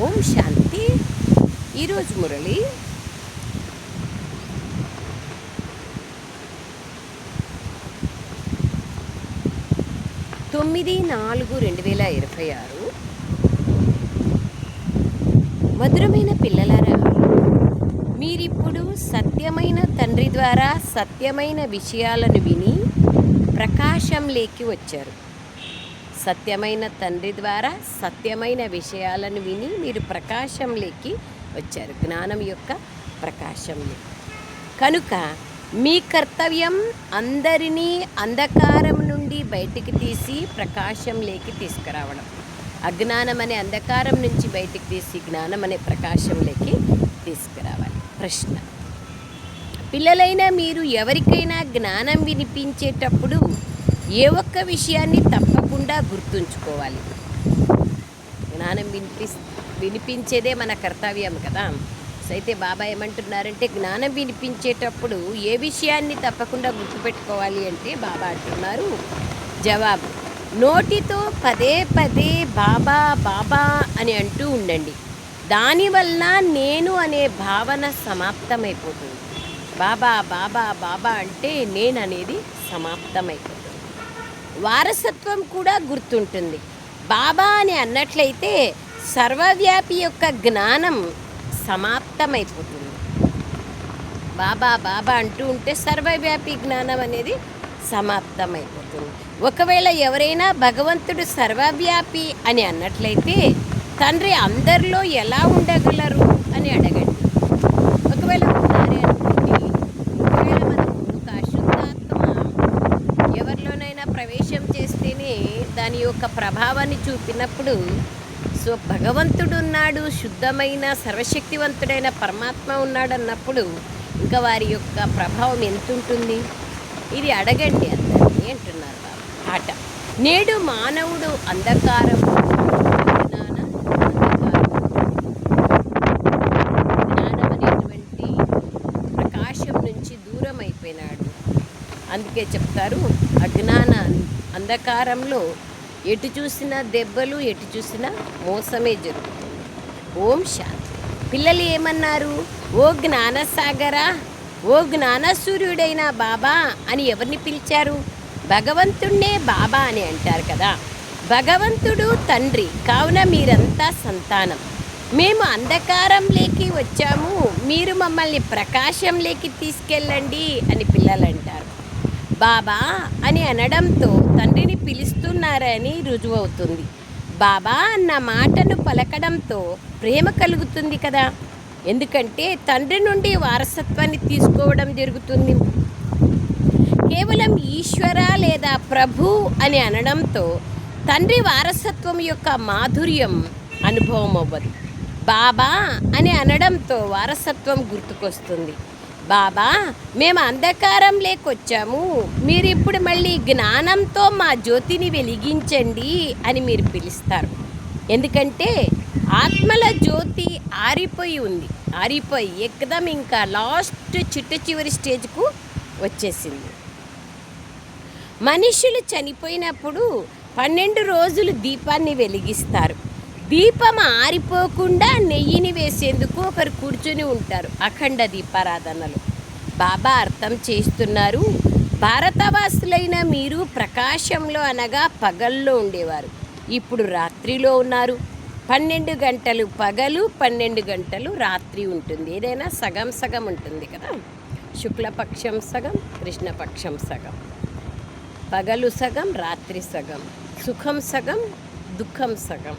ఓం శాంతి. ఈరోజు మురళి 9/4/2026. మధురమైన పిల్లలారా, మీరిప్పుడు సత్యమైన తండ్రి ద్వారా సత్యమైన విషయాలను విని ప్రకాశంలోకి వచ్చారు. సత్యమైన తండ్రి ద్వారా సత్యమైన విషయాలను విని మీరు ప్రకాశంలోకి వచ్చారు, జ్ఞానం యొక్క ప్రకాశంలో. కనుక మీ కర్తవ్యం అందరినీ అంధకారం నుండి బయటికి తీసి ప్రకాశంలోకి తీసుకురావడం. అజ్ఞానం అనే అంధకారం నుంచి బయటికి తీసి జ్ఞానం అనే ప్రకాశంలోకి తీసుకురావాలి. ప్రశ్న: పిల్లలైన మీరు ఎవరికైనా జ్ఞానం వినిపించేటప్పుడు ఏ ఒక్క విషయాన్ని తప్పకుండా గుర్తుంచుకోవాలి. జ్ఞానం వినిపించేదే మన కర్తవ్యం కదా. సో అయితే బాబా ఏమంటున్నారంటే, జ్ఞానం వినిపించేటప్పుడు ఏ విషయాన్ని తప్పకుండా గుర్తుపెట్టుకోవాలి అంటే బాబా అంటున్నారు, జవాబు: నోటితో పదే పదే బాబా బాబా అని అంటూ ఉండండి. దానివల్ల నేను అనే భావన సమాప్తమైపోతుంది. బాబా బాబా బాబా అంటే నేను అనేది సమాప్తమైపోతుంది. వారసత్వం కూడా గుర్తుంటుంది. బాబా అని అన్నట్లయితే సర్వవ్యాపి యొక్క జ్ఞానం సమాప్తమైపోతుంది. బాబా బాబా అంటూ ఉంటే సర్వవ్యాపి జ్ఞానం అనేది సమాప్తమైపోతుంది. ఒకవేళ ఎవరైనా భగవంతుడు సర్వవ్యాపి అని అన్నట్లయితే తండ్రి అందరిలో ఎలా ఉండగలరు అని అడగండి. ఒకవేళ ఉన్నారే అనుకోండి, ఒకవేళ మనం ఒక అశుద్ధాత్మ ఎవరిలోనైనా ప్రవేశం చేస్తేనే దాని యొక్క ప్రభావాన్ని చూపినప్పుడు, సో భగవంతుడు ఉన్నాడు, శుద్ధమైన సర్వశక్తివంతుడైన పరమాత్మ ఉన్నాడు అన్నప్పుడు ఇంకా వారి యొక్క ప్రభావం ఎంత ఉంటుంది? ఇది అడగండి అందరినీ అంటున్నారు బాబా. ఆట: నేడు మానవుడు అంధకారం జ్ఞానం అనేటువంటి ప్రకాశం నుంచి దూరం అయిపోయినాడు. అందుకే చెప్తారు, అజ్ఞాన అంధకారంలో ఎటు చూసినా దెబ్బలు, ఎటు చూసినా మోసమే జరుగుతుంది. ఓం శాంతి. పిల్లలు ఏమన్నారు? ఓ జ్ఞానసాగరా, ఓ జ్ఞానసూర్యుడైన బాబా అని ఎవరిని పిలిచారు? భగవంతుణ్ణే బాబా అని అంటారు కదా. భగవంతుడు తండ్రి కావున మీరంతా సంతానం. మేము అంధకారంలోకి వచ్చాము, మీరు మమ్మల్ని ప్రకాశంలోకి తీసుకెళ్ళండి అని పిల్లలు అంటారు. బాబా అని అనడంతో తండ్రిని పిలుస్తున్నారని రుజువవుతుంది. బాబా అన్న మాటను పలకడంతో ప్రేమ కలుగుతుంది కదా. ఎందుకంటే తండ్రి నుండి వారసత్వాన్ని తీసుకోవడం జరుగుతుంది. కేవలం ఈశ్వర లేదా ప్రభు అని అనడంతో తండ్రి వారసత్వం యొక్క మాధుర్యం అనుభవం అవ్వదు. బాబా అని అనడంతో వారసత్వం గుర్తుకొస్తుంది. బాబా, మేము అంధకారం లేకొచ్చాము, మీరు ఇప్పుడు మళ్ళీ జ్ఞానంతో మా జ్యోతిని వెలిగించండి అని మీరు పిలుస్తారు. ఎందుకంటే ఆత్మల జ్యోతి ఆరిపోయి ఉంది. ఆరిపోయి ఎక్కదం ఇంకా లాస్ట్ చిట్ట చివరి స్టేజ్కు వచ్చేసింది. మనుషులు చనిపోయినప్పుడు 12 రోజులు దీపాన్ని వెలిగిస్తారు. దీపం ఆరిపోకుండా నెయ్యిని వేసేందుకు ఒకరు కూర్చొని ఉంటారు అఖండ దీపారాధనలో. బాబా అర్థం చేస్తున్నారు, భారతవాసులైన మీరు ప్రకాశంలో అనగా పగల్లో ఉండేవారు, ఇప్పుడు రాత్రిలో ఉన్నారు. 12 గంటలు పగలు, 12 గంటలు రాత్రి ఉంటుంది. ఏదైనా సగం సగం ఉంటుంది కదా. శుక్లపక్షం సగం, కృష్ణపక్షం సగం, పగలు సగం, రాత్రి సగం, సుఖం సగం, దుఃఖం సగం.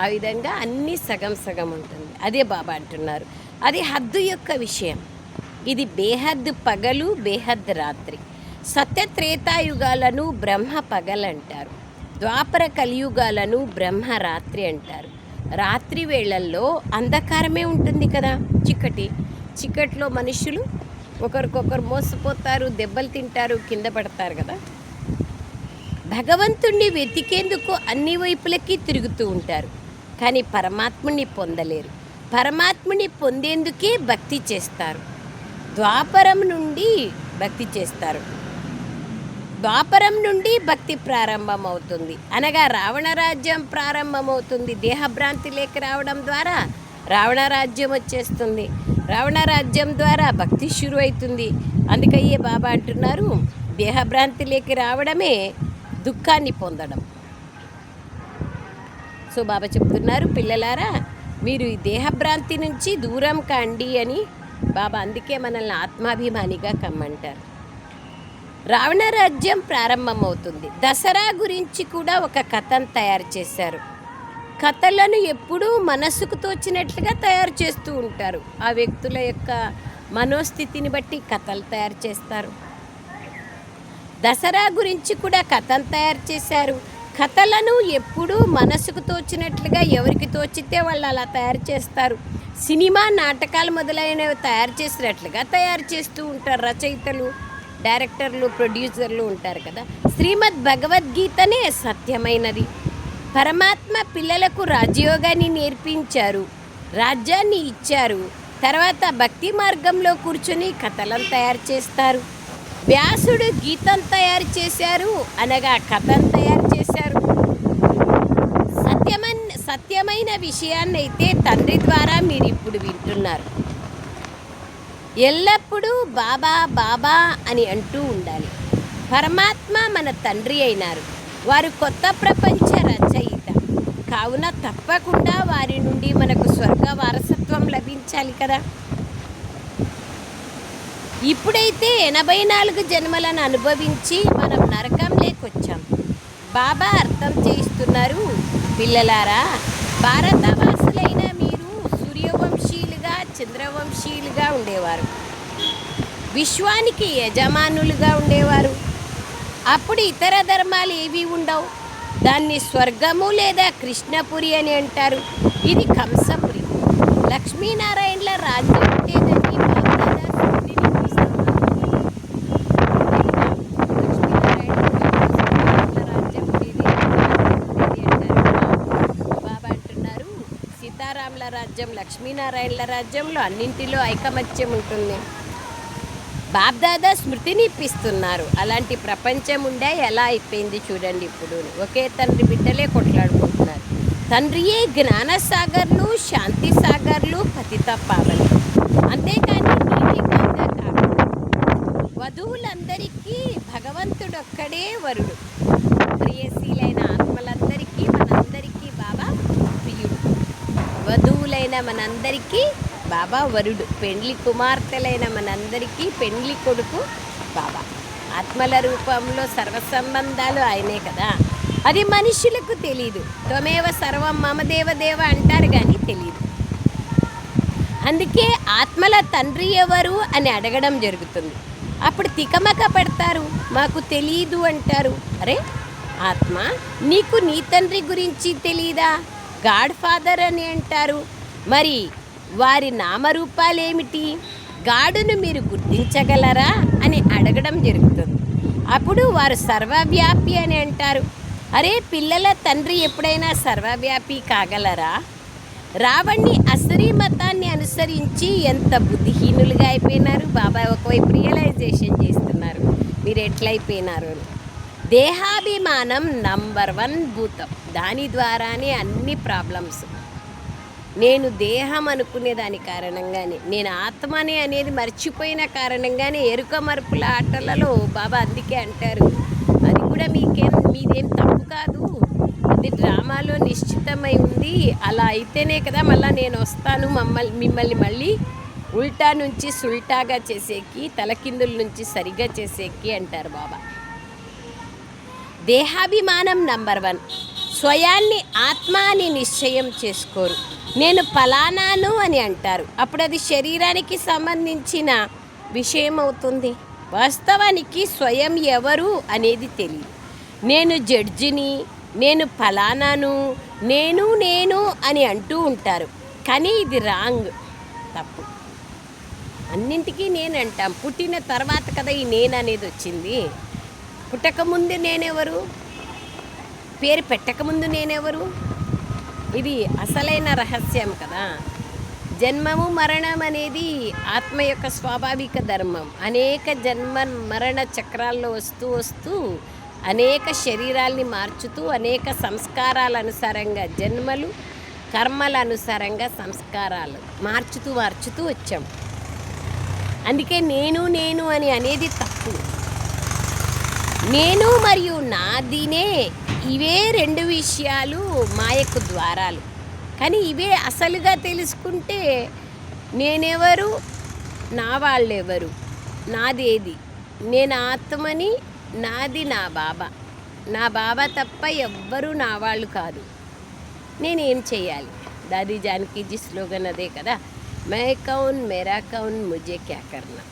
ఆ విధంగా అన్నీ సగం సగం ఉంటుంది. అదే బాబా అంటున్నారు, అది హద్దు యొక్క విషయం. ఇది బేహద్ పగలు, బేహద్ రాత్రి. సత్యత్రేతాయుగాలను బ్రహ్మ పగలంటారు, ద్వాపర కలియుగాలను బ్రహ్మ రాత్రి అంటారు. రాత్రి వేళల్లో అంధకారమే ఉంటుంది కదా, చీకట్లో మనుషులు ఒకరికొకరు మోసపోతారు, దెబ్బలు తింటారు, కింద పడతారు కదా. భగవంతుణ్ణి వెతికేందుకు అన్ని వైపులకి తిరుగుతూ ఉంటారు, కానీ పరమాత్ముని పొందలేరు. పరమాత్ముని పొందేందుకే భక్తి చేస్తారు. ద్వాపరం నుండి భక్తి చేస్తారు. ద్వాపరం నుండి భక్తి ప్రారంభమవుతుంది, అనగా రావణ రాజ్యం ప్రారంభమవుతుంది. దేహభ్రాంతి లేక రావడం ద్వారా రావణ రాజ్యం వచ్చేస్తుంది. రావణ రాజ్యం ద్వారా భక్తి షురు అవుతుంది. అందుకయ్యే బాబా అంటున్నారు, దేహభ్రాంతి లేక రావడమే దుఃఖాన్ని పొందడం. సో బాబా చెప్తున్నారు, పిల్లలారా మీరు ఈ దేహభ్రాంతి నుంచి దూరం కాండి అని బాబా అందుకే మనల్ని ఆత్మాభిమానిగా కమ్మంటారు. రావణ రాజ్యం ప్రారంభమవుతుంది. దసరా గురించి కూడా ఒక కథను తయారు చేశారు. కథలను ఎప్పుడూ మనసుకు తోచినట్లుగా తయారు చేస్తూ ఉంటారు. ఆ వ్యక్తుల యొక్క మనోస్థితిని బట్టి కథలు తయారు చేస్తారు. దసరా గురించి కూడా కథను తయారు చేశారు. కథలను ఎప్పుడూ మనసుకు తోచినట్లుగా ఎవరికి తోచితే వాళ్ళు అలా తయారు చేస్తారు. సినిమా నాటకాలు మొదలైనవి తయారు చేసినట్లుగా తయారు చేస్తూ ఉంటారు. రచయితలు, డైరెక్టర్లు, ప్రొడ్యూసర్లు ఉంటారు కదా. శ్రీమద్ భగవద్గీతనే సత్యమైనది. పరమాత్మ పిల్లలకు రాజయోగాన్ని నేర్పించారు, రాజ్యాన్ని ఇచ్చారు. తర్వాత భక్తి మార్గంలో కూర్చొని కథలను తయారు చేస్తారు. వ్యాసుడు గీతం తయారు చేశారు, అనగా కథను తయారు చేశారు. సత్యమైన విషయాన్నైతే తండ్రి ద్వారా మీరు ఇప్పుడు వింటున్నారు. ఎల్లప్పుడూ బాబా బాబా అని అంటూ ఉండాలి. పరమాత్మ మన తండ్రి అయినారు. వారు కొత్త ప్రపంచ రచయిత కావున తప్పకుండా వారి నుండి మనకు స్వర్గ వారసత్వం లభించాలి కదా. ఇప్పుడైతే 84 జన్మలను అనుభవించి మనం నరకం లేకొచ్చాం. బాబా అర్థం చేయిస్తున్నారు, పిల్లలారా భారతవాసులైన మీరు సూర్యవంశీయులుగా చంద్రవంశీయులుగా ఉండేవారు, విశ్వానికి యజమానులుగా ఉండేవారు. అప్పుడు ఇతర ధర్మాలు ఏవి ఉండవు. దాన్ని స్వర్గము లేదా కృష్ణపురి అని అంటారు. ఇది కంసపురి. లక్ష్మీనారాయణల రాజ్యం ఉండేదని బాబా అంటున్నారు, సీతారాముల రాజ్యం, లక్ష్మీనారాయణల రాజ్యంలో అన్నింటిలో ఐకమత్యం ఉంటుంది. బాబ్దాదా స్మృతిని ఇప్పిస్తున్నారు. అలాంటి ప్రపంచం ఉండే ఎలా అయిపోయింది చూడండి. ఇప్పుడు ఒకే తండ్రి బిడ్డలే కొట్లాడుకుంటున్నారు. తండ్రియే జ్ఞానసాగర్లు, శాంతి సాగర్లు, పతిత పావని. అంతేకాని నీలికంగా కాదు. వధువులందరికీ భగవంతుడొక్కడే వరుడు. ప్రియశీలైన ఆత్మలందరికీ మనందరికీ బాబా ప్రియుడు. వధువులైన మనందరికీ బాబా వరుడు. పెండ్లి కుమార్తెలైన మనందరికీ పెండ్లి కొడుకు బాబా. ఆత్మల రూపంలో సర్వసంబంధాలు ఆయనే కదా. అది మనుషులకు తెలీదు. త్వమేవ సర్వం మమదేవ దేవ అంటారు కానీ తెలీదు. అందుకే ఆత్మల తండ్రి ఎవరు అని అడగడం జరుగుతుంది. అప్పుడు తికమక పడతారు, మాకు తెలీదు అంటారు. అరే ఆత్మ, నీకు నీ తండ్రి గురించి తెలీదా? గాడ్ ఫాదర్ అని అంటారు. మరి వారి నామరూపాలేమిటి? గాడును మీరు గుర్తించగలరా అని అడగడం జరుగుతుంది. అప్పుడు వారు సర్వవ్యాపి అని అంటారు. అరే పిల్లల తండ్రి ఎప్పుడైనా సర్వవ్యాపి కాగలరా? రావణ్ణి అసరీ మతాన్ని అనుసరించి ఎంత బుద్ధిహీనులుగా అయిపోయినారు. బాబా ఒకవైపు రియలైజేషన్ చేస్తున్నారు మీరు ఎట్లయిపోయినారు అని. దేహాభిమానం నంబర్ 1 భూతం. దాని ద్వారానే అన్ని ప్రాబ్లమ్స్. నేను దేహం అనుకునే దాని కారణంగానే, నేను ఆత్మనే అనేది మర్చిపోయిన కారణంగానే ఎరుక మరుపుల ఆటలలో బాబా అందుకే అంటారు, అది కూడా మీదేం తప్పు కాదు, అది డ్రామాలో నిశ్చితమై ఉంది. అలా అయితేనే కదా మళ్ళీ నేను వస్తాను మిమ్మల్ని మళ్ళీ ఉల్టా నుంచి సుల్టాగా చేసేకి, తలకిందుల నుంచి సరిగా చేసేకి అంటారు బాబా. దేహాభిమానం నంబర్ 1. స్వయాన్ని ఆత్మ అని నిశ్చయం చేసుకోరు. నేను ఫలానాను అని అంటారు. అప్పుడు అది శరీరానికి సంబంధించిన విషయం అవుతుంది. వాస్తవానికి స్వయం ఎవరు అనేది తెలియదు. నేను జడ్జిని, నేను ఫలానాను, నేను అని అంటూ ఉంటారు. కానీ ఇది రాంగ్, తప్పు. అన్నింటికీ నేను అంటాం. పుట్టిన తర్వాత కదా ఈ నేను అనేది వచ్చింది. పుట్టకముందు నేనెవరు? పేరు పెట్టకముందు నేనెవరు? ఇది అసలైన రహస్యం కదా. జన్మము మరణం అనేది ఆత్మ యొక్క స్వాభావిక ధర్మం. అనేక జన్మ మరణ చక్రాల్లో వస్తూ వస్తూ అనేక శరీరాల్ని మార్చుతూ అనేక సంస్కారాల అనుసారంగా జన్మలు కర్మల అనుసారంగా సంస్కారాలు మార్చుతూ వచ్చాం. అందుకే నేను అని అనేది తప్పు. నేను మరియు నాదినే ఇవే రెండు విషయాలు మాయకు ద్వారాలు. కానీ ఇవే అసలుగా తెలుసుకుంటే నేనెవరు, నా వాళ్ళెవరు, నాదేది, నేను ఆత్మని, నాది నా బాబా తప్ప ఎవ్వరూ నా వాళ్ళు కాదు. నేనేం చేయాలి? దాది జానకీజీ స్లోగన్ అదే కదా, మే కౌన్ మేరా కౌన్ ముజే క్యా కర్నా.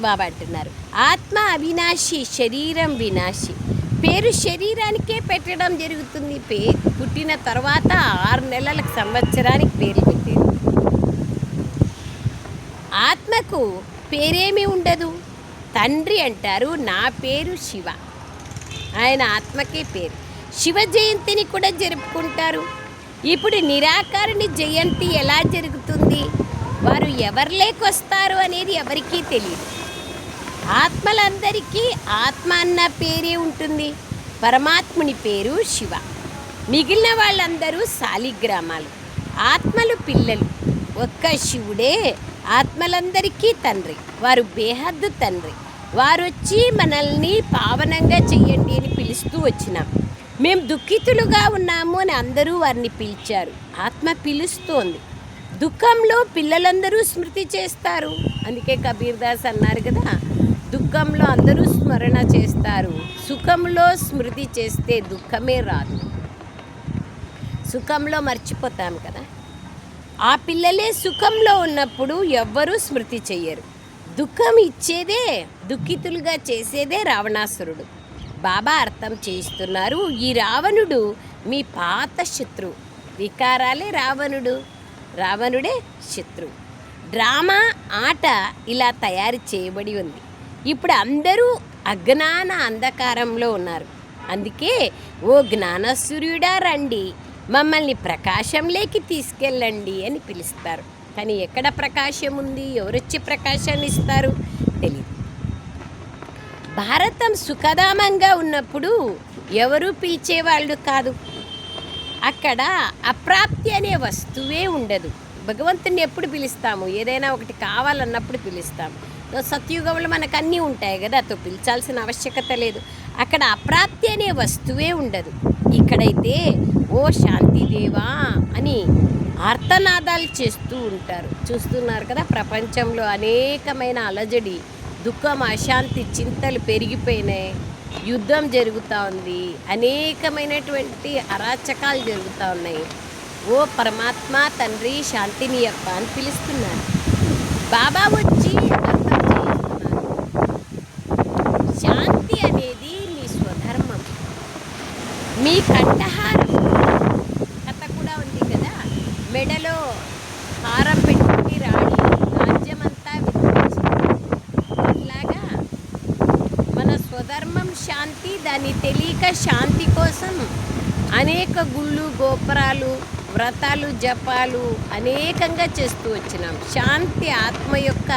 బాబా అంటున్నారు ఆత్మ అవినాశి, శరీరం వినాశి. పేరు శరీరానికే పెట్టడం జరుగుతుంది. పుట్టిన తర్వాత 6 నెలలకు సంవత్సరానికి పేరు పెట్టేది. ఆత్మకు పేరేమీ ఉండదు. తండ్రి అంటారు నా పేరు శివ, ఆయన ఆత్మకే పేరు. శివ జయంతిని కూడా జరుపుకుంటారు. ఇప్పుడు నిరాకారుని జయంతి ఎలా జరుగుతుంది? వారు ఎవరు లేకొస్తారు అనేది ఎవరికీ తెలియదు. ఆత్మలందరికీ ఆత్మ అన్న పేరే ఉంటుంది. పరమాత్ముని పేరు శివ. మిగిలిన వాళ్ళందరూ శాలిగ్రామాలు, ఆత్మలు పిల్లలు. ఒక్క శివుడే ఆత్మలందరికీ తండ్రి. వారు బేహద్దు తండ్రి. వారు వచ్చి మనల్ని పావనంగా చెయ్యండి అని పిలుస్తూ వచ్చినాం. మేము దుఃఖితులుగా ఉన్నాము అని అందరూ వారిని పిలిచారు. ఆత్మ పిలుస్తోంది. దుఃఖంలో పిల్లలందరూ స్మృతి చేస్తారు. అందుకే కబీర్ దాస్ అన్నారు కదా, దుఃఖంలో అందరూ స్మరణ చేస్తారు, సుఖంలో స్మృతి చేస్తే దుఃఖమే రాదు. సుఖంలో మర్చిపోతాం కదా. ఆ పిల్లలే సుఖంలో ఉన్నప్పుడు ఎవ్వరూ స్మృతి చెయ్యరు. దుఃఖం ఇచ్చేదే, దుఃఖితులుగా చేసేదే రావణాసురుడు. బాబా అర్థం చేయిస్తున్నారు, ఈ రావణుడు మీ పాత శత్రువు. వికారాలే రావణుడే శత్రువు. డ్రామా ఆట ఇలా తయారు చేయబడి ఉంది. ఇప్పుడు అందరూ అజ్ఞాన అంధకారంలో ఉన్నారు. అందుకే ఓ జ్ఞాన సూర్యుడా రండి, మమ్మల్ని ప్రకాశంలోకి తీసుకెళ్ళండి అని పిలుస్తారు. కానీ ఎక్కడ ప్రకాశం ఉంది? ఎవరొచ్చి ప్రకాశాన్ని ఇస్తారు? తెలియదు. భారతం సుఖధామంగా ఉన్నప్పుడు ఎవరూ పిలిచేవాళ్ళు కాదు. అక్కడ అప్రాప్తి అనే వస్తువే ఉండదు. భగవంతుని ఎప్పుడు పిలుస్తాము? ఏదైనా ఒకటి కావాలన్నప్పుడు పిలుస్తాము. సత్యుగంలో మనకు అన్నీ ఉంటాయి కదా, అతో పిలిచాల్సిన ఆవశ్యకత లేదు. అక్కడ అప్రాప్తి అనే వస్తువే ఉండదు. ఇక్కడైతే ఓ శాంతిదేవా అని ఆర్తనాదాలు చేస్తూ ఉంటారు. చూస్తున్నారు కదా, ప్రపంచంలో అనేకమైన అలజడి, దుఃఖం, అశాంతి, చింతలు పెరిగిపోయినాయి. యుద్ధం జరుగుతూ ఉంది, అనేకమైనటువంటి అరాచకాలు జరుగుతూ ఉన్నాయి. ఓ పరమాత్మ తండ్రి శాంతిని అప్ప అని పిలుస్తున్నారు. బాబా వచ్చి అర్థం చేస్తున్నారు, శాంతి అనేది మీ స్వధర్మం. మీ కంఠహారం కథ కూడా ఉంది కదా, మెడలో హారం పెట్టుకుని రాణి రాజ్యమంతా విధించింది. ఇట్లాగా మన స్వధర్మం శాంతి. దాన్ని తెలియక శాంతి కోసం అనేక గుళ్ళు, గోపురాలు, వ్రతాలు, జపాలు అనేకంగా చేస్తూ వచ్చినాం. శాంతి ఆత్మ యొక్క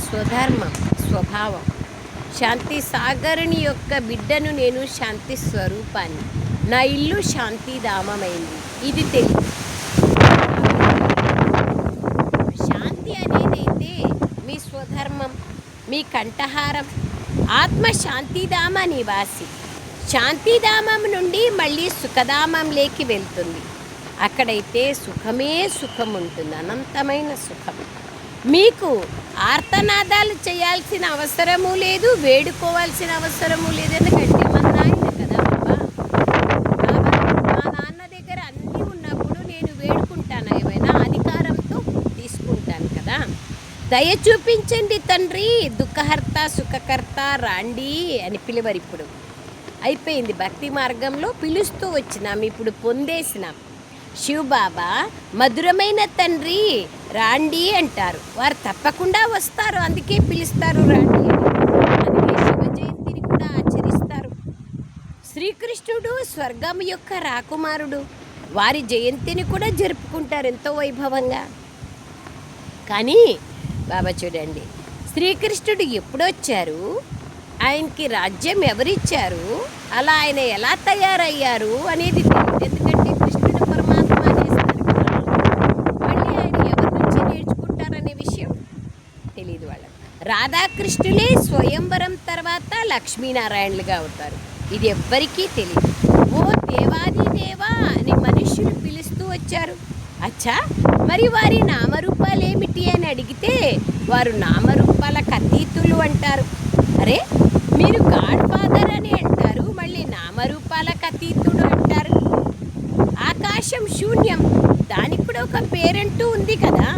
స్వధర్మం, స్వభావం. శాంతి సాగరుని యొక్క బిడ్డను నేను, శాంతి స్వరూపాన్ని. నా ఇల్లు శాంతిధామమైంది. ఇది తెలియదు. శాంతి అనేదైతే మీ స్వధర్మం, మీ కంఠహారం. ఆత్మ శాంతిధామ నివాసి. శాంతిధామం నుండి మళ్ళీ సుఖధామంలోకి వెళ్తుంది. అక్కడైతే సుఖమే సుఖం ఉంటుంది, అనంతమైన సుఖం. మీకు ఆర్తనాదాలు చేయాల్సిన అవసరము లేదు, వేడుకోవాల్సిన అవసరము లేదు. ఎందుకంటే మన నాయన కదా బాబా. మా నాన్న దగ్గర అన్నీ ఉన్నప్పుడు నేను వేడుకుంటాను, ఏమైనా అధికారంతో తీసుకుంటాను కదా. దయ చూపించండి తండ్రి, దుఃఖహర్త సుఖకర్త రాండి అని పిలువరు. ఇప్పుడు అయిపోయింది. భక్తి మార్గంలో పిలుస్తూ వచ్చినాం, ఇప్పుడు పొందేసినాం. శివబాబా మధురమైన తండ్రి రాండి అంటారు. వారు తప్పకుండా వస్తారు, అందుకే పిలుస్తారు రాండి అని. అందుకే శివ జయంతిని కూడా ఆచరిస్తారు. శ్రీకృష్ణుడు స్వర్గం యొక్క రాకుమారుడు. వారి జయంతిని కూడా జరుపుకుంటారు ఎంతో వైభవంగా. కానీ బాబా చూడండి, శ్రీకృష్ణుడు ఎప్పుడొచ్చారు, ఆయనకి రాజ్యం ఎవరిచ్చారు, అలా ఆయన ఎలా తయారయ్యారు అనేది తెలియదు. ఎందుకంటే కృష్ణుడు పరమాత్మ అనేస్తారు కదా, మళ్ళీ ఆయన ఎవరి నుంచి నేర్చుకుంటారనే విషయం తెలియదు వాళ్ళకి. రాధాకృష్ణులే స్వయంవరం తర్వాత లక్ష్మీనారాయణలుగా అవుతారు, ఇది ఎవ్వరికీ తెలియదు. ఓ దేవాది దేవా అని మనుష్యులు పిలుస్తూ వచ్చారు. అచ్చా, మరి వారి నామరూపాలు ఏమిటి అని అడిగితే వారు నామరూపాలకు అతీతులు అంటారు. అరే, మీరు గాడ్ ఫాదర్ అని అంటారు, మళ్ళీ నామరూపాలకు అతీతుడు అంటారు. ఆకాశం శూన్యం, దానికి కూడా ఒక పేరంటూ ఉంది కదా.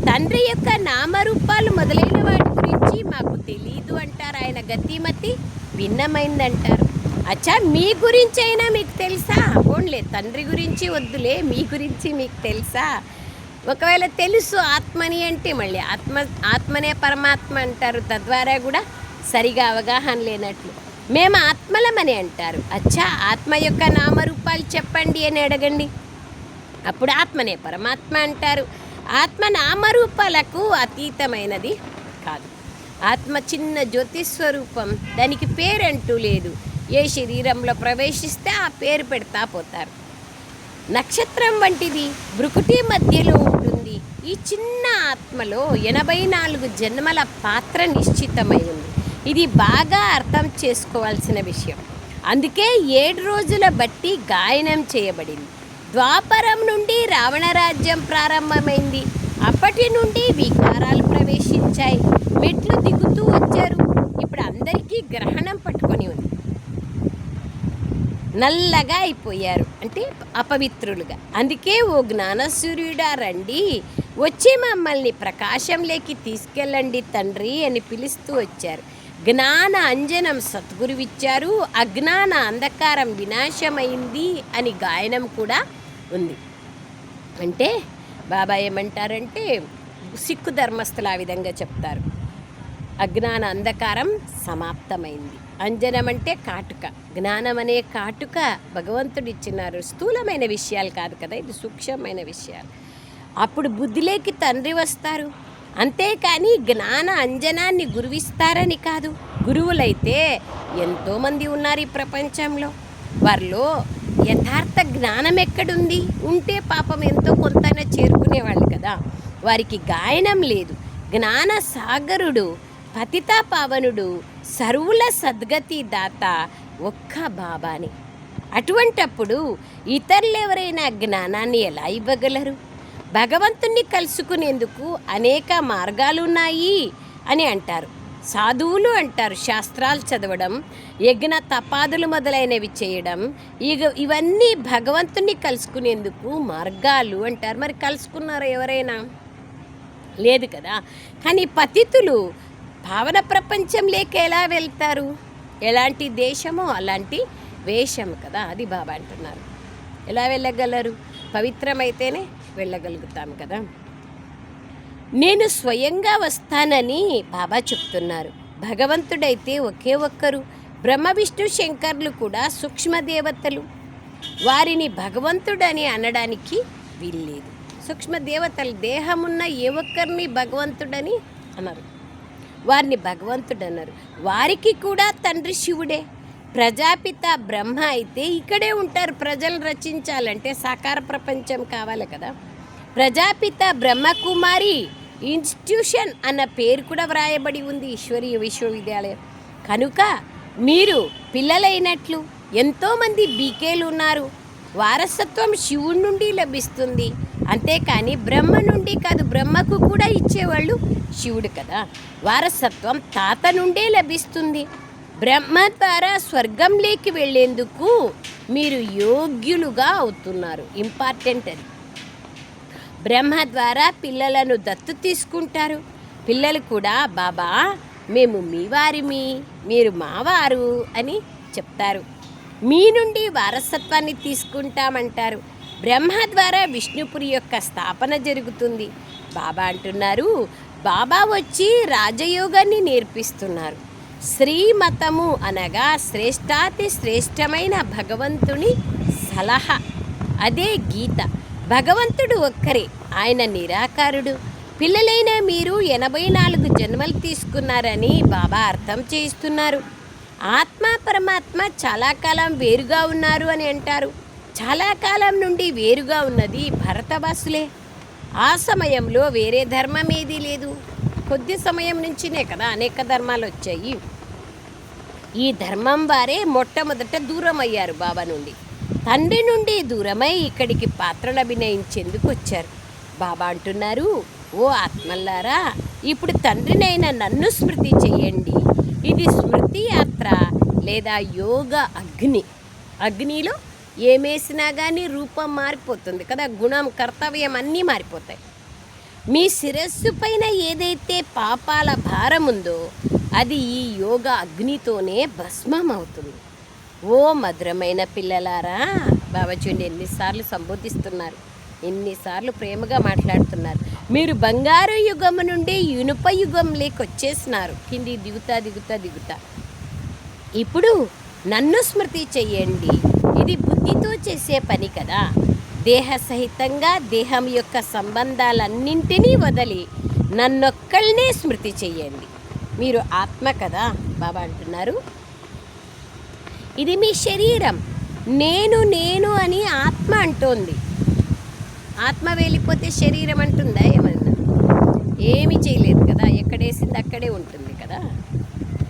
తండ్రి యొక్క నామరూపాలు మొదలైన వాటి గురించి మాకు తెలీదు అంటారు. ఆయన గతిమతి భిన్నమైందంటారు. అచ్చా, మీ గురించి అయినా మీకు తెలుసా? ఓన్లే తండ్రి గురించి వద్దులే, మీ గురించి మీకు తెలుసా? ఒకవేళ తెలుసు ఆత్మని అంటే మళ్ళీ ఆత్మనే పరమాత్మ అంటారు. తద్వారా కూడా సరిగా అవగాహన లేనట్లు. మేము ఆత్మలమని అంటారు. అచ్చా, ఆత్మ యొక్క నామరూపాలు చెప్పండి అని అడగండి, అప్పుడు ఆత్మనే పరమాత్మ అంటారు. ఆత్మ నామరూపాలకు అతీతమైనది కాదు. ఆత్మ చిన్న జ్యోతిస్వరూపం, దానికి పేరంటూ లేదు. ఏ శరీరంలో ప్రవేశిస్తే ఆ పేరు పెడతా పోతారు. నక్షత్రం వంటిది, భృకుటి మధ్యలో ఉంటుంది. ఈ చిన్న ఆత్మలో 84 జన్మల పాత్ర నిశ్చితమై ఉంది. ఇది బాగా అర్థం చేసుకోవాల్సిన విషయం. అందుకే 7 రోజుల బట్టి గాయనం చేయబడింది. ద్వాపరం నుండి రావణ రాజ్యం ప్రారంభమైంది. అప్పటి నుండి వికారాలు ప్రవేశించాయి, మెట్లు దిగుతూ వచ్చారు. ఇప్పుడు అందరికీ గ్రహణం పట్టుకొని ఉంది, నల్లగా అయిపోయారు, అంటే అపవిత్రులుగా. అందుకే ఓ జ్ఞానసూర్యుడా రండి, వచ్చి మమ్మల్ని ప్రకాశంలోకి తీసుకెళ్ళండి తండ్రి అని పిలుస్తూ వచ్చారు. జ్ఞాన అంజనం సద్గురువిచ్చారు, అజ్ఞాన అంధకారం వినాశమైంది అని గాయనం కూడా ఉంది. అంటే బాబా ఏమంటారంటే, సిక్కు ధర్మస్థులు ఆ విధంగా చెప్తారు, అజ్ఞాన అంధకారం సమాప్తమైంది. అంజనం అంటే కాటుక, జ్ఞానం అనే కాటుక భగవంతుడు ఇచ్చినారు. స్థూలమైన విషయాలు కాదు కదా, ఇది సూక్ష్మమైన విషయాలు. అప్పుడు బుద్ధిలోకి తండ్రి వస్తారు, అంతేకాని జ్ఞాన అంజనాన్ని గురువిస్తారని కాదు. గురువులైతే ఎంతోమంది ఉన్నారు ఈ ప్రపంచంలో, వారిలో యథార్థ జ్ఞానం ఎక్కడుంది? ఉంటే పాపం ఎంతో కొంతైనా చేరుకునేవాళ్ళు కదా. వారికి గాయనం లేదు. జ్ఞాన సాగరుడు, పతితా పావనుడు, సర్వుల సద్గతి దాత ఒక్క బాబాని. అటువంటప్పుడు ఇతరులు ఎవరైనా జ్ఞానాన్ని ఎలా ఇవ్వగలరు? భగవంతుణ్ణి కలుసుకునేందుకు అనేక మార్గాలున్నాయి అని అంటారు. సాధువులు అంటారు శాస్త్రాలు చదవడం, యజ్ఞ తపాదులు మొదలైనవి చేయడం, ఇవన్నీ భగవంతుణ్ణి కలుసుకునేందుకు మార్గాలు అంటారు. మరి కలుసుకున్నారా ఎవరైనా? లేదు కదా. కానీ పతితులు భావన ప్రపంచం లేక ఎలా వెళ్తారు? ఎలాంటి దేశమో అలాంటి వేషం కదా, అది బాబా అంటున్నారు. ఎలా వెళ్ళగలరు? పవిత్రమైతేనే వెళ్ళగలుగుతాం కదా. నేను స్వయంగా వస్తానని బాబా చెప్తున్నారు. భగవంతుడైతే ఒకే ఒక్కరు. బ్రహ్మ విష్ణు శంకర్లు కూడా సూక్ష్మదేవతలు. వారిని భగవంతుడని అనడానికి వీల్లేదు. సూక్ష్మదేవతలు, దేహమున్న ఏ ఒక్కరిని భగవంతుడని అన్నారు, వారిని భగవంతుడు అన్నారు. వారికి కూడా తండ్రి శివుడే. ప్రజాపిత బ్రహ్మ అయితే ఇక్కడే ఉంటారు. ప్రజలు రచించాలంటే సాకార ప్రపంచం కావాలి కదా. ప్రజాపిత బ్రహ్మకుమారి ఇన్స్టిట్యూషన్ అన్న పేరు కూడా వ్రాయబడి ఉంది ఈశ్వరీయ విశ్వవిద్యాలయం. కనుక మీరు పిల్లలైనట్లు ఎంతోమంది బీకేలు ఉన్నారు. వారసత్వం శివుడి నుండి లభిస్తుంది, అంతేకాని బ్రహ్మ నుండి కాదు. బ్రహ్మకు కూడా ఇచ్చేవాళ్ళు శివుడు కదా. వారసత్వం తాత నుండే లభిస్తుంది. బ్రహ్మ ద్వారా స్వర్గంలోకి వెళ్ళేందుకు మీరు యోగ్యులుగా అవుతున్నారు. ఇంపార్టెంట్ అది. బ్రహ్మ ద్వారా పిల్లలను దత్తు తీసుకుంటారు. పిల్లలు కూడా బాబా మేము మీ వారిమి, మీరు మావారు అని చెప్తారు. మీ నుండి వారసత్వాన్ని తీసుకుంటామంటారు. బ్రహ్మ ద్వారా విష్ణుపురి యొక్క స్థాపన జరుగుతుంది. బాబా అంటున్నారు, బాబా వచ్చి రాజయోగాన్ని నేర్పిస్తున్నారు. శ్రీమతము అనగా శ్రేష్టాతి శ్రేష్టమైన భగవంతుని సలహా. అదే గీత. భగవంతుడు ఒక్కరే, ఆయన నిరాకారుడు. పిల్లలైన మీరు 84 జన్మలు తీసుకున్నారని బాబా అర్థం చేయిస్తున్నారు. ఆత్మ పరమాత్మ చాలా కాలం వేరుగా ఉన్నారు అని అంటారు. చాలా కాలం నుండి వేరుగా ఉన్నది భరతవాసులే. ఆ సమయంలో వేరే ధర్మం ఏదీ లేదు. కొద్ది సమయం నుంచినే కదా అనేక ధర్మాలు వచ్చాయి. ఈ ధర్మం వారే మొట్టమొదట దూరం అయ్యారు బాబా నుండి. తండ్రి నుండి దూరమై ఇక్కడికి పాత్రలు అభినయించేందుకు వచ్చారు. బాబా అంటున్నారు, ఓ ఆత్మల్లారా, ఇప్పుడు తండ్రినైనా నన్ను స్మృతి చెయ్యండి. ఇది స్మృతి యాత్ర లేదా యోగ అగ్ని. అగ్నిలో ఏమేసినా కానీ రూపం మారిపోతుంది కదా, గుణం, కర్తవ్యం అన్నీ మారిపోతాయి. మీ శిరస్సు పైన ఏదైతే పాపాల భారం ఉందో అది ఈ యోగ అగ్నితోనే భస్మం అవుతుంది. ఓ మధురమైన పిల్లలారా, బాబా చూడండి ఎన్నిసార్లు సంబోధిస్తున్నారు, ఎన్నిసార్లు ప్రేమగా మాట్లాడుతున్నారు. మీరు బంగారు యుగం నుండి ఇనుప యుగంలోకి వచ్చేసినారు. కింది దిగుతా దిగుతా దిగుతా. ఇప్పుడు నన్ను స్మృతి చెయ్యండి. ఇది బుద్ధితో చేసే పని కదా. దేహ సహితంగా దేహం యొక్క సంబంధాలన్నింటినీ వదిలి నన్నొక్కళ్ళనే స్మృతి చెయ్యండి. మీరు ఆత్మ కదా. బాబా అంటున్నారు, ఇది మీ శరీరం. నేను నేను అని ఆత్మ అంటోంది. ఆత్మ వెళ్ళిపోతే శరీరం అంటుందా ఏమన్నా? ఏమీ చేయలేదు కదా, ఎక్కడేసింది అక్కడే ఉంటుంది కదా.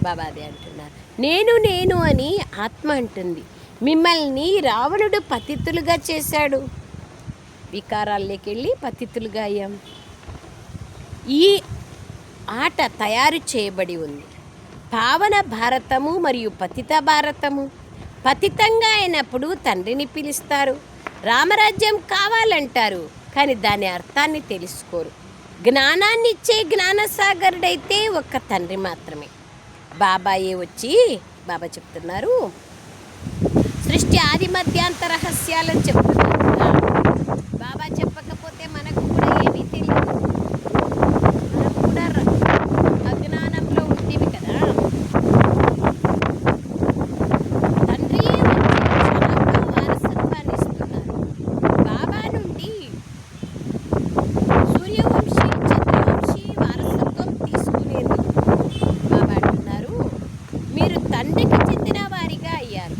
బాబా అదే అంటున్నారు, నేను నేను అని ఆత్మ అంటుంది. మిమ్మల్ని రావణుడు పతితులుగా చేశాడు. వికారాల్లోకి వెళ్ళి పతితులుగా అయ్యాం. ఈ ఆట తయారు చేయబడి ఉంది. పావన భారతము మరియు పతిత భారతము. పతితంగా అయినప్పుడు తండ్రిని పిలుస్తారు. రామరాజ్యం కావాలంటారు, కానీ దాని అర్థాన్ని తెలుసుకోరు. జ్ఞానాన్ని ఇచ్చే జ్ఞానసాగరుడైతే ఒక్క తండ్రి మాత్రమే. బాబాయే వచ్చి బాబా చెప్తున్నారు, సృష్టి ఆది మధ్యాంత రహస్యాలని చెప్తున్నారు కదా. బాబా చెప్పకపోతే మనకు కూడా ఏమీ తెలియదు. మనం కూడా అజ్ఞానంలో ఉండేవి కదా. తండ్రి వారసత్వాన్ని ఇస్తున్నారు. బాబా నుండి సూర్యవంశీ చంద్రవంశీ వారసత్వం తీసుకునేందుకు బాబా అంటున్నారు, మీరు తండ్రికి చెందిన వారిగా అయ్యారు.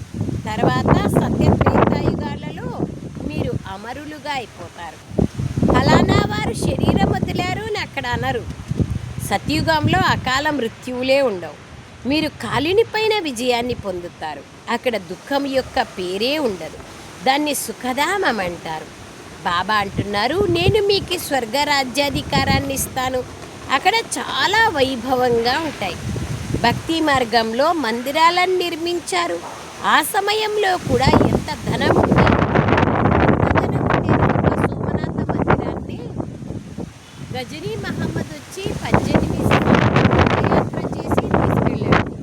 తర్వాత సత్యత్రేతాయుగాలలో మీరు అమరులుగా అయిపోతారు. ఫలానా వారు శరీరం వదిలారు అని అక్కడ అనరు. సత్యుగంలో అకాల మృత్యువులే ఉండవు. మీరు కాలిని పైన విజయాన్ని పొందుతారు. అక్కడ దుఃఖం యొక్క పేరే ఉండదు. దాన్ని సుఖధామం అంటారు. బాబా అంటున్నారు, నేను మీకు స్వర్గరాజ్యాధికారాన్ని ఇస్తాను. అక్కడ చాలా వైభవంగా ఉంటాయి. భక్తి మార్గంలో మందిరాలను నిర్మించారు. ఆ సమయంలో కూడా ఎంత ధనం ఉండేది. సోమనాథ మందిరాన్ని గజనీ మహమ్మద్ వచ్చి 18 యాత్ర చేసి తీసుకెళ్ళాడు.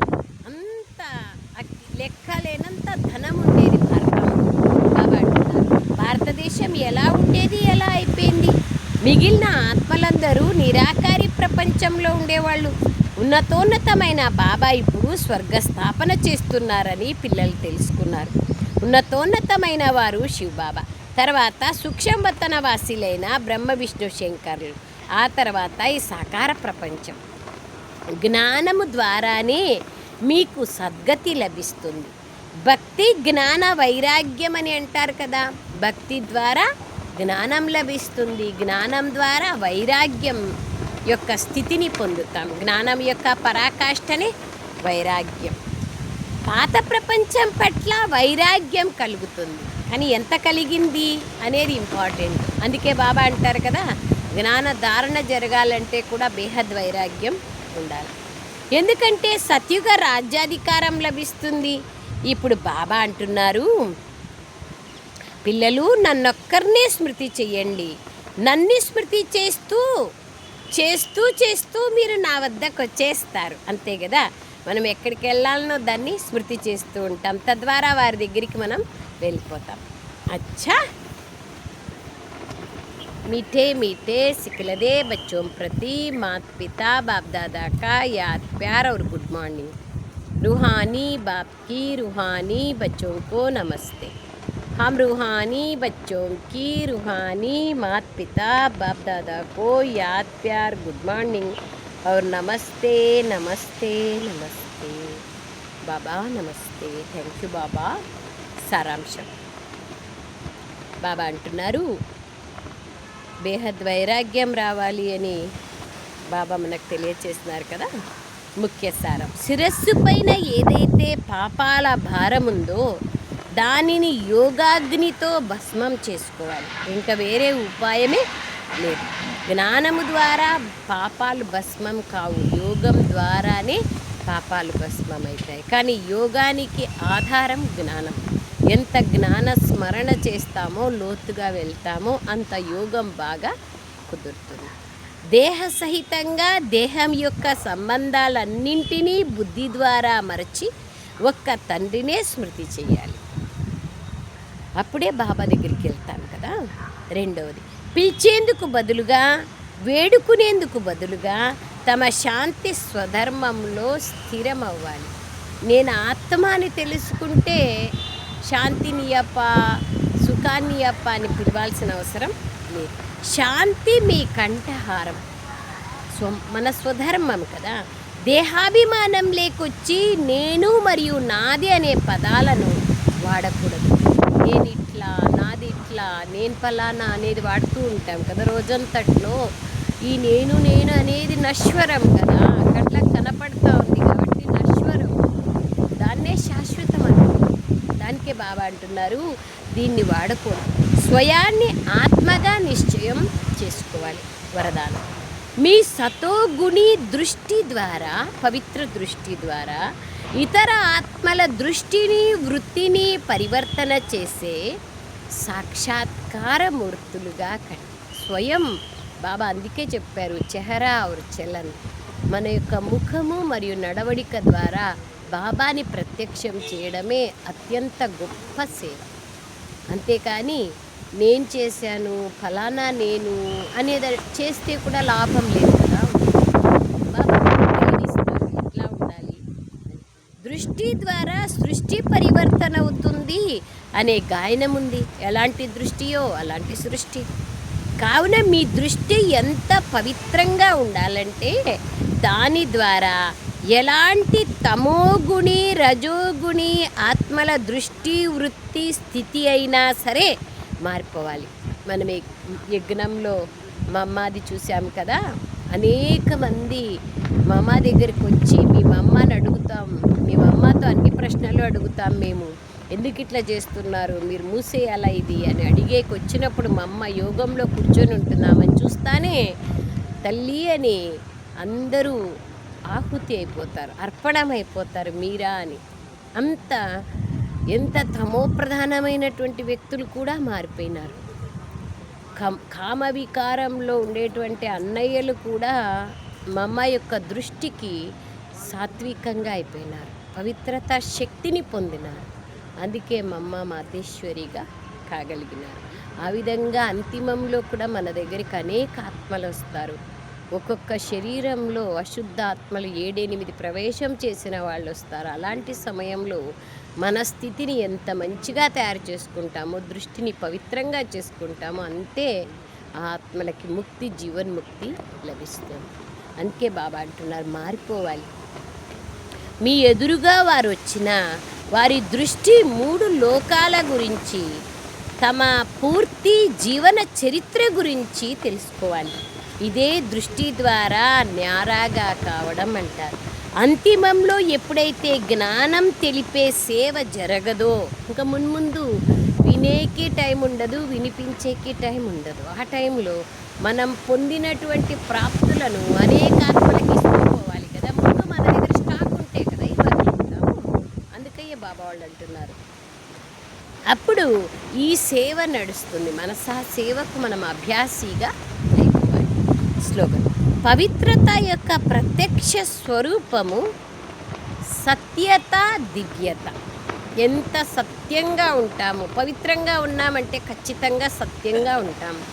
అంత లెక్కలేనంత ధనం ఉండేది భారతం. బాబా అంటున్నారు, భారతదేశం ఎలా ఉండేది, ఎలా అయిపోయింది. మిగిలిన ఆత్మలందరూ నిరాకారి ప్రపంచంలో ఉండేవాళ్ళు. ఉన్నతోన్నతమైన బాబా ఇప్పుడు స్వర్గస్థాపన చేస్తున్నారని పిల్లలు తెలుసుకున్నారు. ఉన్నతోన్నతమైన వారు శివబాబా, తర్వాత సూక్ష్మవతన వాసిలైన బ్రహ్మ విష్ణు శంకరులు, ఆ తర్వాత ఈ సాకార ప్రపంచం. జ్ఞానము ద్వారానే మీకు సద్గతి లభిస్తుంది. భక్తి జ్ఞాన వైరాగ్యం అని అంటారు కదా. భక్తి ద్వారా జ్ఞానం లభిస్తుంది. జ్ఞానం ద్వారా వైరాగ్యం యొక్క స్థితిని పొందుతాం. జ్ఞానం యొక్క పరాకాష్ఠనే వైరాగ్యం. పాత ప్రపంచం పట్ల వైరాగ్యం కలుగుతుంది, కానీ ఎంత కలిగింది అనేది ఇంపార్టెంట్. అందుకే బాబా అంటారు కదా, జ్ఞాన ధారణ జరగాలంటే కూడా బేహద్ వైరాగ్యం ఉండాలి. ఎందుకంటే సత్యుగ రాజ్యాధికారం లభిస్తుంది. ఇప్పుడు బాబా అంటున్నారు, పిల్లలు నన్నొక్కరినే స్మృతి చెయ్యండి. నన్ను స్మృతి చేస్తూ చేస్తూ చేస్తూ మీరు నా వద్దకు వచ్చేస్తారు. అంతే కదా, మనం ఎక్కడికి వెళ్ళాలనో దాన్ని స్మృతి చేస్తూ ఉంటాం. తద్వారా వారి దగ్గరికి మనం వెళ్ళిపోతాం. అచ్చా, मीठे मीठे सिखलदे बच्चों प्रति माता पिता बाप दादा का याद प्यार और गुड मॉर्निंग. रूहानी बाप की रूहानी बच्चों को नमस्ते. हम रूहानी बच्चों की रूहानी माता पिता बाप दादा को याद प्यार गुड मॉर्निंग और नमस्ते नमस्ते नमस्ते బాబా నమస్తే. థ్యాంక్ యూ బాబా. సారాంశం బాబా అంటున్నారు, బేహద్ వైరాగ్యం రావాలి అని బాబా మనకు తెలియచేస్తున్నారు కదా. ముఖ్య సారం, శిరస్సు పైన ఏదైతే పాపాల భారం ఉందో దానిని యోగాగ్నితో భస్మం చేసుకోవాలి. ఇంకా వేరే ఉపాయమే లేదు. జ్ఞానము ద్వారా పాపాలు భస్మం కావు, యోగం ద్వారానే పాపాలు భస్మం అవుతాయి. కానీ యోగానికి ఆధారం జ్ఞానం. ఎంత జ్ఞాన స్మరణ చేస్తామో, లోతుగా వెళ్తామో అంత యోగం బాగా కుదురుతుంది. దేహ సహితంగా దేహం యొక్క సంబంధాలన్నింటినీ బుద్ధి ద్వారా మరచి ఒక్క తండ్రినే స్మృతి చేయాలి. అప్పుడే బాబా దగ్గరికి వెళ్తాను కదా. రెండవది, పిలిచేందుకు బదులుగా వేడుకునేందుకు బదులుగా తమ శాంతి స్వధర్మంలో స్థిరమవ్వాలి. నేను ఆత్మ అని తెలుసుకుంటే శాంతిని అప్ప సుఖాన్ని అప్ప అని పిలవాల్సిన అవసరం లేదు. శాంతి మీ కంఠహారం, మన స్వధర్మం కదా. దేహాభిమానం లేకొచ్చి నేను మరియు నాది అనే పదాలను వాడకూడదు. నేను ఇట్లా, నాది ఇట్లా, నేను ఫలానా అనేది వాడుతూ ఉంటాం కదా రోజంతట్లో. ఈ నేను నేను అనేది నశ్వరం కదా, కట్లా కనపడతా ఉంది కాబట్టి నశ్వరం, దాన్నే శాశ్వతం అంటారు. దానికే బాబా అంటున్నారు దీన్ని వాడకూడదు. స్వయాన్ని ఆత్మగా నిశ్చయం చేసుకోవాలి. వరదానం, మీ సతోగుణి దృష్టి ద్వారా, పవిత్ర దృష్టి ద్వారా ఇతర ఆత్మల దృష్టిని వృత్తిని పరివర్తన చేసే సాక్షాత్కార మూర్తులుగా స్వయం బాబా అందుకే చెప్పారు చెహరా ఔర్ చలన్. మన యొక్క ముఖము మరియు నడవడిక ద్వారా బాబాని ప్రత్యక్షం చేయడమే అత్యంత గొప్ప సేవ. అంతేకాని నేను చేశాను ఫలానా నేను అనేది చేస్తే కూడా లాభం లేదు కదా. బాబా తెలియనిస్తారు ఎట్లా ఉండాలి. దృష్టి ద్వారా సృష్టి పరివర్తన అవుతుంది అనే గాయనం ఉంది. ఎలాంటి దృష్టియో అలాంటి సృష్టి. కావున మీ దృష్టి ఎంత పవిత్రంగా ఉండాలంటే దాని ద్వారా ఎలాంటి తమోగుణి రజోగుణి ఆత్మల దృష్టి వృత్తి స్థితి అయినా సరే మారిపోవాలి. మనం యజ్ఞంలో మా అమ్మది చూసాము కదా. అనేక మంది మా అమ్మ దగ్గరికి వచ్చి మీ అమ్మని అడుగుతాం, మీ అమ్మతో అన్ని ప్రశ్నలు అడుగుతాం. మేము ఎందుకు ఇట్లా చేస్తున్నారు, మీరు మూసేయాలా ఇది అని అడిగేకి వచ్చినప్పుడు మా అమ్మ యోగంలో కూర్చొని ఉంటున్నామని చూస్తానే తల్లి అని అందరూ ఆహుతి అయిపోతారు, అర్పణమైపోతారు మీరా అని. అంత ఎంత తమోప్రధానమైనటువంటి వ్యక్తులు కూడా మారిపోయినారు. కామ వికారంలో ఉండేటువంటి అన్నయ్యలు కూడా మా అమ్మ యొక్క దృష్టికి సాత్వికంగా అయిపోయినారు, పవిత్రత శక్తిని పొందినారు. అందుకే మా అమ్మ మాతేశ్వరిగా కాగలిగినారు. ఆ విధంగా అంతిమంలో కూడా మన దగ్గరికి అనేక ఆత్మలు వస్తారు. ఒక్కొక్క శరీరంలో అశుద్ధ ఆత్మలు 7-8 ప్రవేశం చేసిన వాళ్ళు వస్తారు. అలాంటి సమయంలో మన స్థితిని ఎంత మంచిగా తయారు చేసుకుంటామో, దృష్టిని పవిత్రంగా చేసుకుంటామో అంతే ఆ ఆత్మలకి ముక్తి, జీవన్ముక్తి లభిస్తుంది. అందుకే బాబా అంటున్నారు మారిపోవాలి. మీ ఎదురుగా వారు వచ్చినా వారి దృష్టి 3 లోకాల గురించి, తమ పూర్తి జీవన చరిత్ర గురించి తెలుసుకోవాలి. ఇదే దృష్టి ద్వారా న్యారాగా కావడం అంటారు. అంతిమంలో ఎప్పుడైతే జ్ఞానం తెలిపే సేవ జరగదో ఇంకా మున్ముందు వినేకి టైం ఉండదు, వినిపించేకి టైం ఉండదు. ఆ టైంలో మనం పొందినటువంటి ప్రాప్తులను అనేక ఆత్మలకి ఇస్తుపోవాలి కదా. ముందు మన దగ్గర స్టాక్ ఉంటే కదా ఇవ్వగలుగుతాము. అందుకయ్యే బాబా వాళ్ళు అంటున్నారు అప్పుడు ఈ సేవ నడుస్తుంది. మన సేవకు మనం అభ్యాసిగా అయిపోవాలి. స్లోగన్, పవిత్రత యొక్క ప్రత్యక్ష స్వరూపము సత్యత, దివ్యత. ఎంత సత్యంగా ఉంటాము, పవిత్రంగా ఉన్నామంటే ఖచ్చితంగా సత్యంగా ఉంటాము.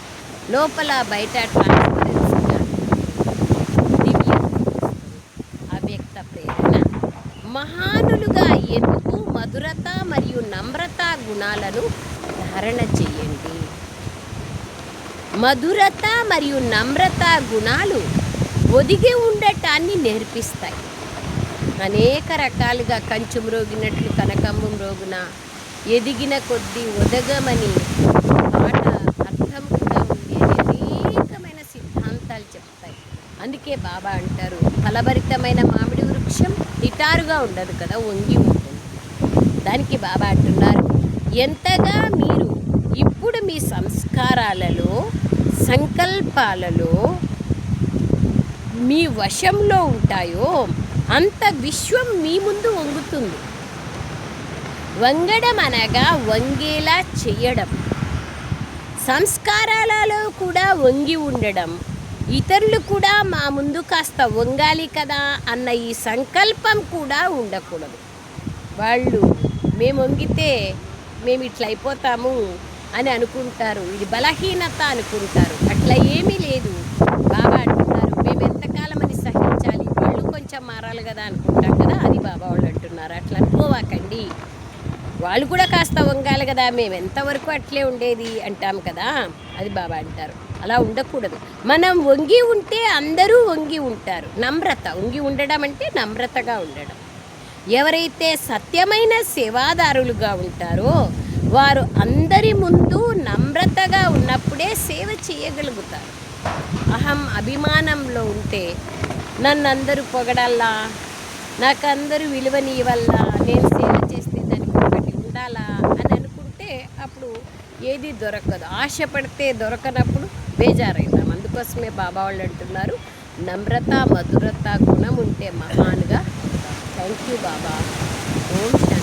లోపల బయట ట్రాన్స్పరెన్సీగా దివ్యత, అవ్యక్త ప్రేరణ. మహానులుగా అయ్యేందుకు మధురత మరియు నమ్రత గుణాలను ధారణ చేయండి. మధురత మరియు నమ్రత గుణాలు ఒదిగి ఉండటాన్ని నేర్పిస్తాయి. అనేక రకాలుగా కంచు మ్రోగినట్లు కనకంబం మ్రోగున, ఎదిగిన కొద్దీ ఒదగమని పాట అర్థం కూడా ఉంది అని అనేకమైన సిద్ధాంతాలు చెప్తాయి. అందుకే బాబా అంటారు, ఫలభరితమైన మామిడి వృక్షం నిటారుగా ఉండదు కదా, వంగి ఉంటుంది. దానికి బాబా అంటున్నారు, ఎంతగా మీరు ఇప్పుడు మీ సంస్కారాలలో, సంకల్పాలలో మీ వశంలో ఉంటాయో అంత విశ్వం మీ ముందు వంగుతుంది. వంగడం అనగా వంగేలా చేయడం. సంస్కారాలలో కూడా వంగి ఉండడం, ఇతరులు కూడా మా ముందు కాస్త వంగాలి కదా అన్న ఈ సంకల్పం కూడా ఉండకూడదు. వాళ్ళు మేము వంగితే మేము ఇట్లా అయిపోతాము అని అనుకుంటారు, ఇది బలహీనత అనుకుంటారు. అట్లా ఏమీ లేదు. బాబా అంటున్నారు, మేము ఎంతకాలం అని సహించాలి, వాళ్ళు కొంచెం మారాలి కదా అనుకుంటాం కదా, అది బాబా వాళ్ళు అంటున్నారు. అట్లా అనుకోవాకండి, వాళ్ళు కూడా కాస్త వంగాలి కదా, మేము ఎంతవరకు అట్లే ఉండేది అంటాం కదా, అది బాబా అంటారు. అలా ఉండకూడదు. మనం వంగి ఉంటే అందరూ వంగి ఉంటారు. నమ్రత, వంగి ఉండడం అంటే నమ్రతగా ఉండడం. ఎవరైతే సత్యమైన సేవాదారులుగా ఉంటారో వారు అందరి ముందు నమ్రతగా ఉన్నప్పుడే సేవ చేయగలుగుతారు. అహం అభిమానంలో ఉంటే నన్ను అందరూ పొగడాలా, నాకు అందరూ విలువనివ్వాలా, నేను సేవ చేస్తే దానికి ఒకటి ఉండాలా అని అనుకుంటే అప్పుడు ఏది దొరకదు. ఆశపడితే దొరకనప్పుడు బేజారైతాం. అందుకోసమే బాబా వాళ్ళు అంటున్నారు, నమ్రత మధురత గుణం ఉంటే మహాన్గా. Thank you Baba. Om Shanti.